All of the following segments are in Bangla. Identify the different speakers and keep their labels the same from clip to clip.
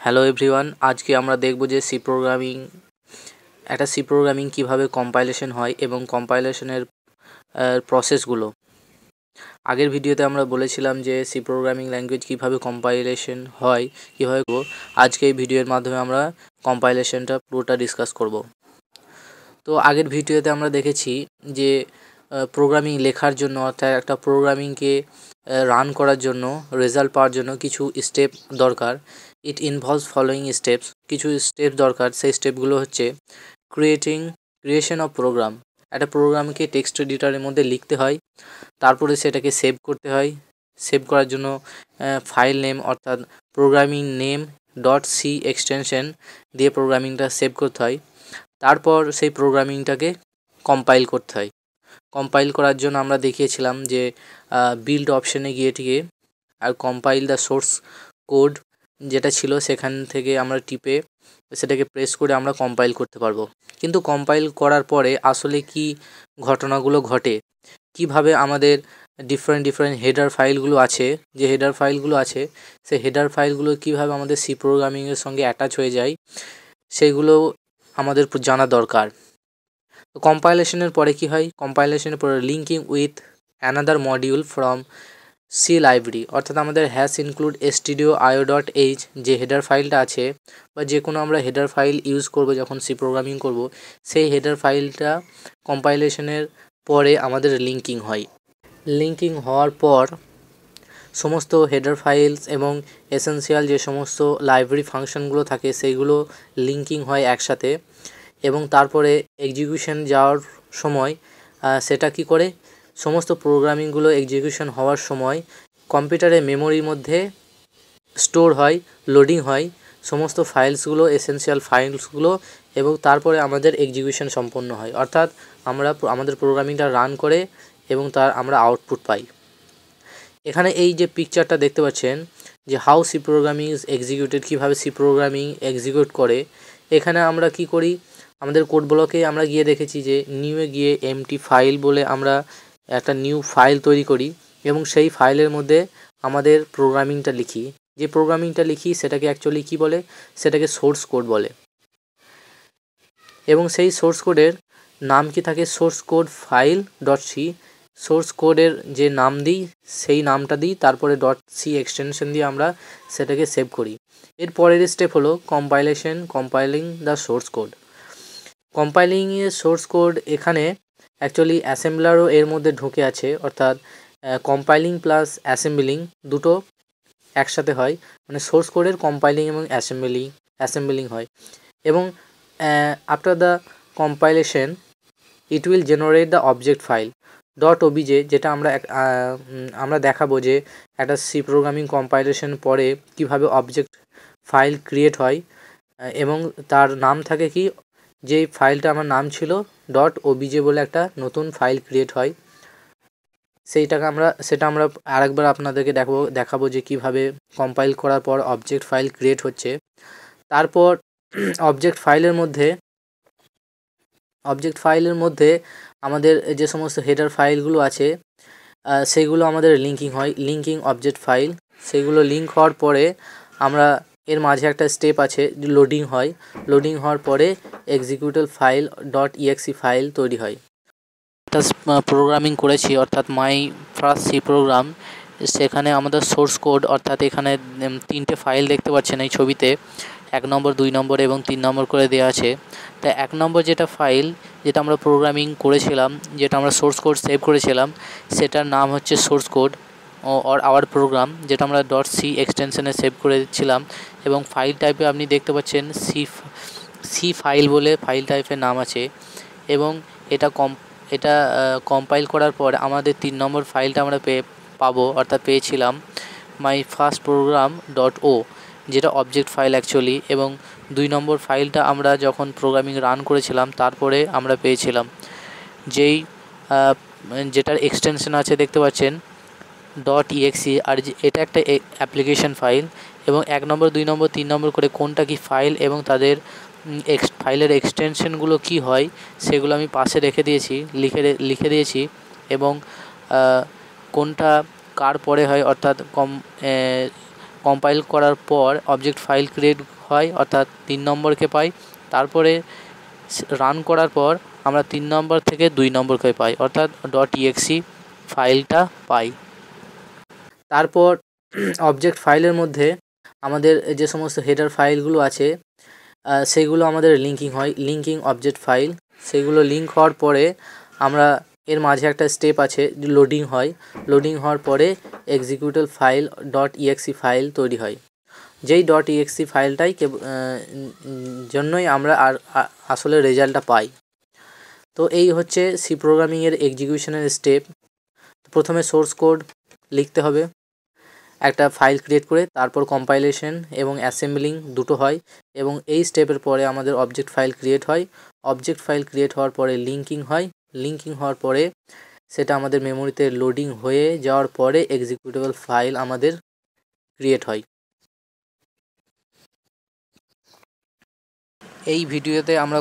Speaker 1: হ্যালো এভরিওয়ান, আজকে আমরা দেখব যে সি প্রোগ্রামিং কীভাবে কম্পাইলেশন হয় এবং কম্পাইলেশনের প্রসেসগুলো। আগের ভিডিওতে আমরা বলেছিলাম যে সি প্রোগ্রামিং ল্যাঙ্গুয়েজ কীভাবে কম্পাইলেশন হয়, কীভাবে করব। আজকে এই ভিডিওর মাধ্যমে আমরা কম্পাইলেশনটা পুরোটা ডিসকাস করব। তো আগের ভিডিওতে আমরা দেখেছি যে প্রোগ্রামিং লেখার জন্য অর্থাৎ একটা প্রোগ্রামিংকে রান করার জন্য, রেজাল্ট পাওয়ার জন্য কিছু স্টেপ দরকার। ইট ইনভলভস ফলোয়িং স্টেপস, কিছু স্টেপ দরকার। সেই স্টেপগুলো হচ্ছে ক্রিয়েশন অফ প্রোগ্রাম। একটা প্রোগ্রামকে টেক্সট এডিটরের মধ্যে লিখতে হয়, তারপরে সেটাকে সেভ করতে হয়। সেভ করার জন্য ফাইল নেম অর্থাৎ প্রোগ্রামিং নেম .c এক্সটেনশন দিয়ে প্রোগ্রামিংটা সেভ করতে হয়। তারপর সেই প্রোগ্রামিংটাকে কম্পাইল করতে হয়। কম্পাইল করার জন্য আমরা দেখিয়েছিলাম যে বিল্ড অপশানে গিয়ে আর কম্পাইল দ্য সোর্স কোড যেটা ছিল সেখান থেকে আমরা টিপে সেটাকে প্রেস করে আমরা কম্পাইল করতে পারবো। কিন্তু কম্পাইল করার পরে আসলে কি ঘটনাগুলো ঘটে, কিভাবে আমাদের ডিফারেন্ট হেডার ফাইলগুলো আছে, যে হেডার ফাইলগুলো আছে সেই হেডার ফাইলগুলো কিভাবে আমাদের সি প্রোগ্রামিংয়ের সঙ্গে অ্যাটাচ হয়ে যায়, সেগুলো আমাদের জানা দরকার। তো কম্পাইলেশনের পরে কি হয়, কম্পাইলেশনের পরে linking with another module from C library, অর্থাৎ আমাদের ইনক্লুড stdio.io.h যে হেডার ফাইলটা আছে, বা যে কোনো আমরা হেডার ফাইল ইউজ করব যখন সি প্রোগ্রামিং করব, সেই হেডার ফাইলটা কম্পাইলেশনের পরে আমাদের লিঙ্কিং হয়। লিঙ্কিং হওয়ার পর সমস্ত হেডার ফাইলস এবং এসেনশিয়াল যে সমস্ত লাইব্রেরি ফাংশনগুলো থাকে সেইগুলো লিঙ্কিং হয় একসাথে, এবং তারপরে এক্সিকিউশন যাওয়ার সময় সেটা কি করে, সমস্ত প্রোগ্রামিংগুলো এক্সিকিউশন হওয়ার সময় কম্পিউটারের মেমোরির মধ্যে স্টোর হয়, লোডিং হয় সমস্ত ফাইলসগুলো, এসেনশিয়াল ফাইলসগুলো, এবং তারপরে আমাদের এক্সিকিউশন সম্পন্ন হয়। অর্থাৎ আমরা আমাদের প্রোগ্রামিংটা রান করে এবং তার আমরা আউটপুট পাই। এখানে এই যে পিকচারটা দেখতে পাচ্ছেন যে how C programming is executed, কীভাবে সি প্রোগ্রামিং এক্সিকিউট করে। এখানে আমরা কি করি, আমাদের কোড ব্লকে আমরা গিয়ে দেখেছি যে নিউয়ে গিয়ে এমটি ফাইল বলে আমরা একটা নিউ ফাইল তৈরি করি এবং সেই ফাইলের মধ্যে আমাদের প্রোগ্রামিংটা লিখি। যে প্রোগ্রামিংটা লিখি সেটাকে অ্যাকচুয়ালি কি বলে, সেটাকে সোর্স কোড বলে। এবং সেই সোর্স কোডের নাম কি থাকে, source code file .c। Source কোডের যে নাম দিই সেই নামটা দিই, তারপরে .c এক্সটেনশন দিয়ে আমরা সেটাকে সেভ করি। এর পরের স্টেপ হলো কম্পাইলিং দ্য সোর্স কোড। কম্পাইলিংয়ের সোর্স কোড এখানে অ্যাকচুয়ালি অ্যাসেম্বলারও এর মধ্যে ঢুকে আছে, অর্থাৎ কম্পাইলিং প্লাস অ্যাসেম্বলিং দুটো একসাথে হয়, মানে সোর্স কোডের কম্পাইলিং এবং অ্যাসেম্বলিং হয়। এবং after the compilation it will generate the object file .obj, যেটা আমরা দেখাবো যে একটা সি প্রোগ্রামিং কম্পাইলেশন পরে কিভাবে অবজেক্ট ফাইল ক্রিয়েট হয়, এবং তার নাম থাকে কি, যেই ফাইলটা আমার নাম ছিল .obj বলে একটা নতুন ফাইল ক্রিয়েট হয়। সেটা আমরা আরেকবার আপনাদেরকে দেখাবো যে কিভাবে কম্পাইল করার পর অবজেক্ট ফাইল ক্রিয়েট হচ্ছে। তারপর অবজেক্ট ফাইলের মধ্যে আমাদের যে সমস্ত হেডার ফাইলগুলো আছে সেগুলো আমাদের লিঙ্কিং হয়, লিঙ্কিং অবজেক্ট ফাইল। সেগুলো লিঙ্ক হওয়ার পরে আমরা এর মাঝে একটা স্টেপ আছে, লোডিং হয়। লোডিং হওয়ার পরে এক্সিকিউটেবল ফাইল .exe ফাইল তৈরি হয়। একটা প্রোগ্রামিং করেছি অর্থাৎ মাই ফার্স্ট সি প্রোগ্রাম, সেখানে আমাদের সোর্স কোড অর্থাৎ এখানে 3টে ফাইল দেখতে পাচ্ছেন এই ছবিতে, 1 নম্বর 2 নম্বর এবং 3 নম্বর করে দেওয়া আছে। তাই 1 নম্বর যেটা ফাইল, যেটা আমরা প্রোগ্রামিং করেছিলাম, যেটা আমরা সোর্স কোড সেভ করেছিলাম, সেটার নাম হচ্ছে source code or our program, যেটা আমরা .c এক্সটেনশনে সেভ করেছিলাম। এবং ফাইল টাইপে আপনি দেখতে পাচ্ছেন সি ফাইল বলে ফাইল টাইপের নাম আছে। এবং এটা কম্পাইল করার পর আমাদের 3 নম্বর ফাইলটা আমরা পাবো, অর্থাৎ পেয়েছিলাম মাই ফার্স্ট প্রোগ্রাম .o, যেটা অবজেক্ট ফাইল অ্যাকচুয়ালি। এবং 2 নম্বর ফাইলটা আমরা যখন প্রোগ্রামিং রান করেছিলাম তারপরে আমরা পেয়েছিলাম যেটার এক্সটেনশন আছে দেখতে পাচ্ছেন .exe, আর এটা একটা অ্যাপ্লিকেশন ফাইল। এবং 1 নম্বর 2 নম্বর 3 নম্বর করে কোনটা কি ফাইল এবং তাদের ফাইলের এক্সটেনশনগুলো কি হয় সেগুলো আমি পাশে লিখে দিয়েছি। এবং কোনটা কার পরে হয়, অর্থাৎ কম্পাইল করার পর অবজেক্ট ফাইল ক্রিয়েট হয়, অর্থাৎ 3 নম্বরকে পাই। তারপরে রান করার পর আমরা 3 নম্বর থেকে 2 নম্বরকে পাই, অর্থাৎ .exe ফাইলটা পাই। তারপর অবজেক্ট ফাইলের মধ্যে আমাদের যে সমস্ত হেডার ফাইলগুলো আছে সেগুলো আমাদের লিঙ্কিং হয়, লিঙ্কিং অবজেক্ট ফাইল। সেগুলো লিঙ্ক হওয়ার পরে আমরা এর মাঝে একটা স্টেপ আছে, লোডিং হয়। লোডিং হওয়ার পরে এক্সিকিউটেবল ফাইল .exe ফাইল তৈরি হয়। যেই .exe ফাইলটাই জন্যই আমরা আসলে রেজাল্টটা পাই। তো এই হচ্ছে সি প্রোগ্রামিংয়ের এক্সিকিউশনের স্টেপ। প্রথমে সোর্স কোড লিখতে হবে একটা ফাইল ক্রিয়েট করে, তারপর কম্পাইলেশন এবং অ্যাসেম্বলিং দুটো হয়, এবং এই স্টেপের পরে আমাদের অবজেক্ট ফাইল ক্রিয়েট হয়। অবজেক্ট ফাইল ক্রিয়েট হওয়ার পরে লিঙ্কিং হয়। লিঙ্কিং হওয়ার পরে সেটা আমাদের মেমোরিতে লোডিং হয়ে যাওয়ার পরে এক্সিকিউটেবল ফাইল আমাদের ক্রিয়েট হয়। এই ভিডিওতে আমরা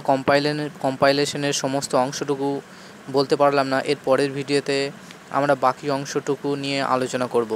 Speaker 1: কম্পাইলেশনের সমস্ত অংশটুকু বলতে পারলাম না। এর পরের ভিডিওতে আমরা বাকি অংশটুকু নিয়ে আলোচনা করব।